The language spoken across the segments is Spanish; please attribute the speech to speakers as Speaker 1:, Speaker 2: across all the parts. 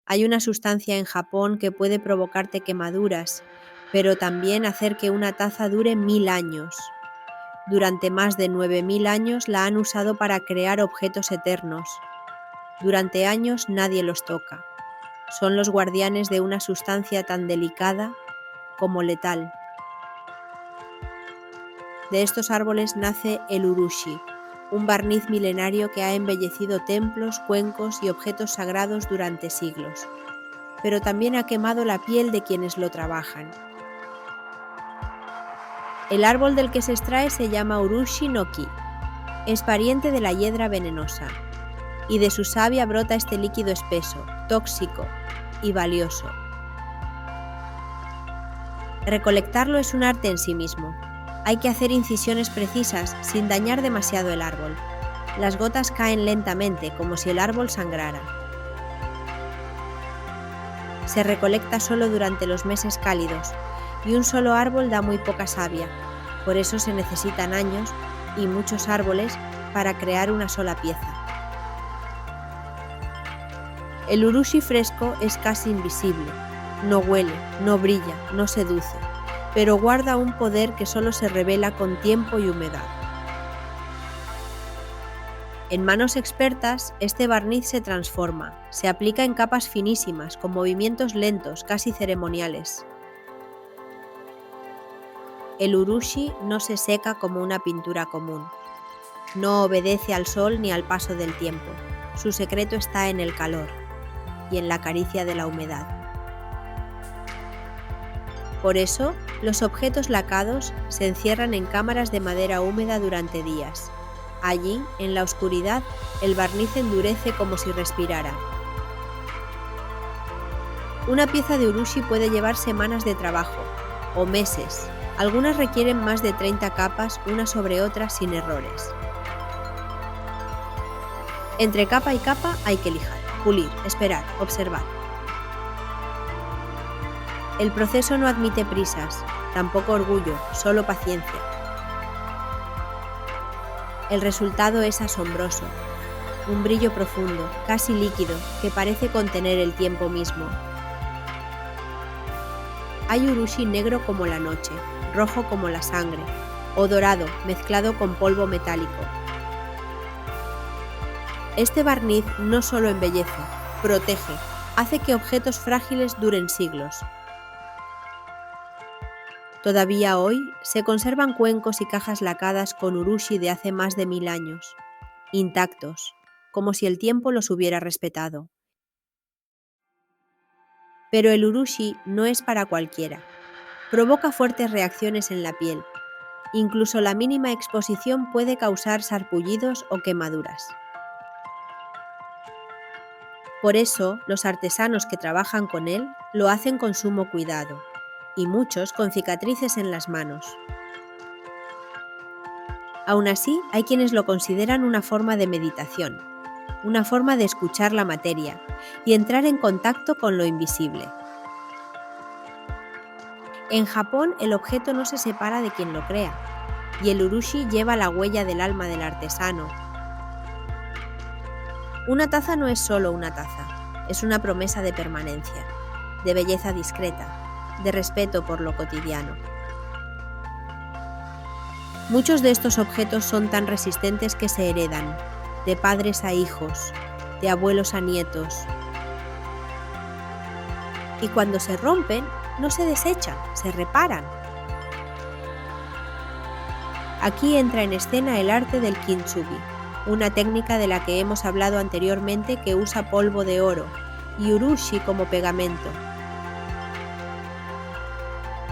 Speaker 1: Hay una sustancia en Japón que puede provocarte quemaduras, pero también hacer que una taza dure 1000 años. Durante más de 9000 años la han usado para crear objetos eternos. Durante años nadie los toca. Son los guardianes de una sustancia tan delicada como letal. De estos árboles nace el urushi, un barniz milenario que ha embellecido templos, cuencos y objetos sagrados durante siglos, pero también ha quemado la piel de quienes lo trabajan. El árbol del que se extrae se llama Urushi no Ki. Es pariente de la hiedra venenosa, y de su savia brota este líquido espeso, tóxico y valioso. Recolectarlo es un arte en sí mismo. Hay que hacer incisiones precisas sin dañar demasiado el árbol. Las gotas caen lentamente, como si el árbol sangrara. Se recolecta solo durante los meses cálidos, y un solo árbol da muy poca savia. Por eso se necesitan años y muchos árboles para crear una sola pieza. El urushi fresco es casi invisible. No huele, no brilla, no seduce, pero guarda un poder que solo se revela con tiempo y humedad. En manos expertas, este barniz se transforma, se aplica en capas finísimas, con movimientos lentos, casi ceremoniales. El urushi no se seca como una pintura común. No obedece al sol ni al paso del tiempo. Su secreto está en el calor y en la caricia de la humedad. Por eso, los objetos lacados se encierran en cámaras de madera húmeda durante días. Allí, en la oscuridad, el barniz endurece como si respirara. Una pieza de urushi puede llevar semanas de trabajo, o meses. Algunas requieren más de 30 capas, una sobre otra, sin errores. Entre capa y capa hay que lijar, pulir, esperar, observar. El proceso no admite prisas, tampoco orgullo, solo paciencia. El resultado es asombroso, un brillo profundo, casi líquido, que parece contener el tiempo mismo. Hay urushi negro como la noche, rojo como la sangre, o dorado mezclado con polvo metálico. Este barniz no solo embellece, protege, hace que objetos frágiles duren siglos. Todavía hoy se conservan cuencos y cajas lacadas con urushi de hace más de 1000 años, intactos, como si el tiempo los hubiera respetado. Pero el urushi no es para cualquiera. Provoca fuertes reacciones en la piel. Incluso la mínima exposición puede causar sarpullidos o quemaduras. Por eso, los artesanos que trabajan con él lo hacen con sumo cuidado, y muchos con cicatrices en las manos. Aún así, hay quienes lo consideran una forma de meditación, una forma de escuchar la materia y entrar en contacto con lo invisible. En Japón, el objeto no se separa de quien lo crea, y el urushi lleva la huella del alma del artesano. Una taza no es solo una taza, es una promesa de permanencia, de belleza discreta, de respeto por lo cotidiano. Muchos de estos objetos son tan resistentes que se heredan, de padres a hijos, de abuelos a nietos. Y cuando se rompen, no se desechan, se reparan. Aquí entra en escena el arte del kintsugi, una técnica de la que hemos hablado anteriormente que usa polvo de oro y urushi como pegamento.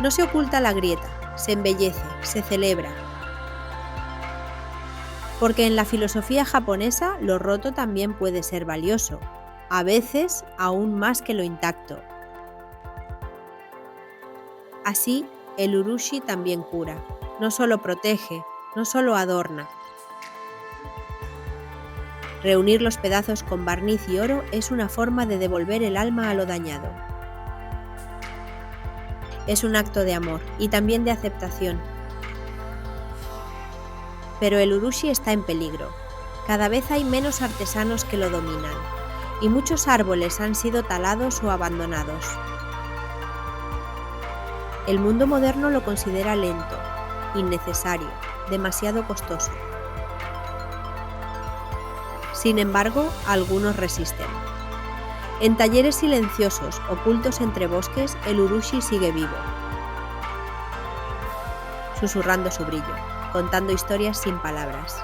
Speaker 1: No se oculta la grieta, se embellece, se celebra. Porque en la filosofía japonesa lo roto también puede ser valioso, a veces aún más que lo intacto. Así, el urushi también cura, no solo protege, no solo adorna. Reunir los pedazos con barniz y oro es una forma de devolver el alma a lo dañado. Es un acto de amor y también de aceptación. Pero el urushi está en peligro. Cada vez hay menos artesanos que lo dominan. y muchos árboles han sido talados o abandonados. El mundo moderno lo considera lento, innecesario, demasiado costoso. Sin embargo, algunos resisten. En talleres silenciosos, ocultos entre bosques, el urushi sigue vivo, susurrando su brillo, contando historias sin palabras.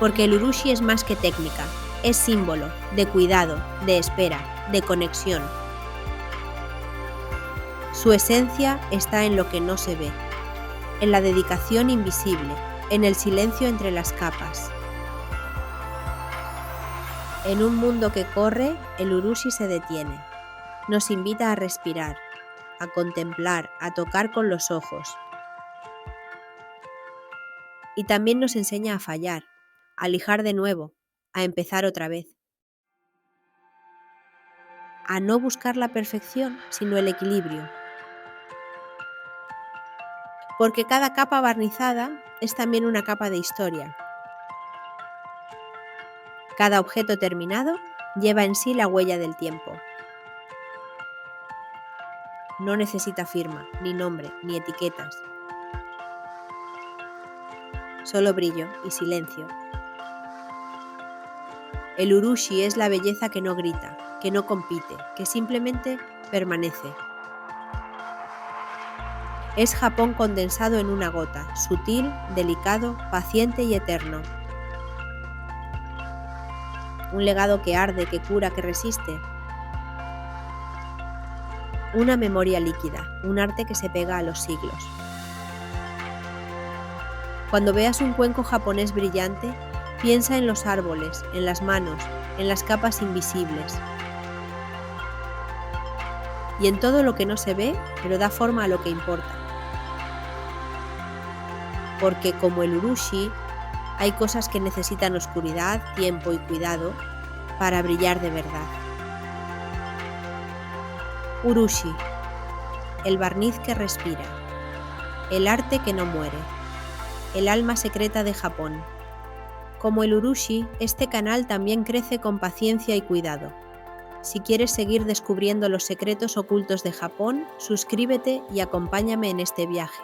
Speaker 1: Porque el urushi es más que técnica, es símbolo de cuidado, de espera, de conexión. Su esencia está en lo que no se ve, en la dedicación invisible, en el silencio entre las capas. En un mundo que corre, el urushi se detiene. Nos invita a respirar, a contemplar, a tocar con los ojos. Y también nos enseña a fallar, a lijar de nuevo, a empezar otra vez. A no buscar la perfección, sino el equilibrio. Porque cada capa barnizada es también una capa de historia. Cada objeto terminado lleva en sí la huella del tiempo. No necesita firma, ni nombre, ni etiquetas. Solo brillo y silencio. El urushi es la belleza que no grita, que no compite, que simplemente permanece. Es Japón condensado en una gota, sutil, delicado, paciente y eterno. Un legado que arde, que cura, que resiste. Una memoria líquida, un arte que se pega a los siglos. Cuando veas un cuenco japonés brillante, piensa en los árboles, en las manos, en las capas invisibles. Y en todo lo que no se ve, pero da forma a lo que importa. Porque como el urushi, hay cosas que necesitan oscuridad, tiempo y cuidado para brillar de verdad. Urushi, el barniz que respira, el arte que no muere, el alma secreta de Japón. Como el urushi, este canal también crece con paciencia y cuidado. Si quieres seguir descubriendo los secretos ocultos de Japón, suscríbete y acompáñame en este viaje.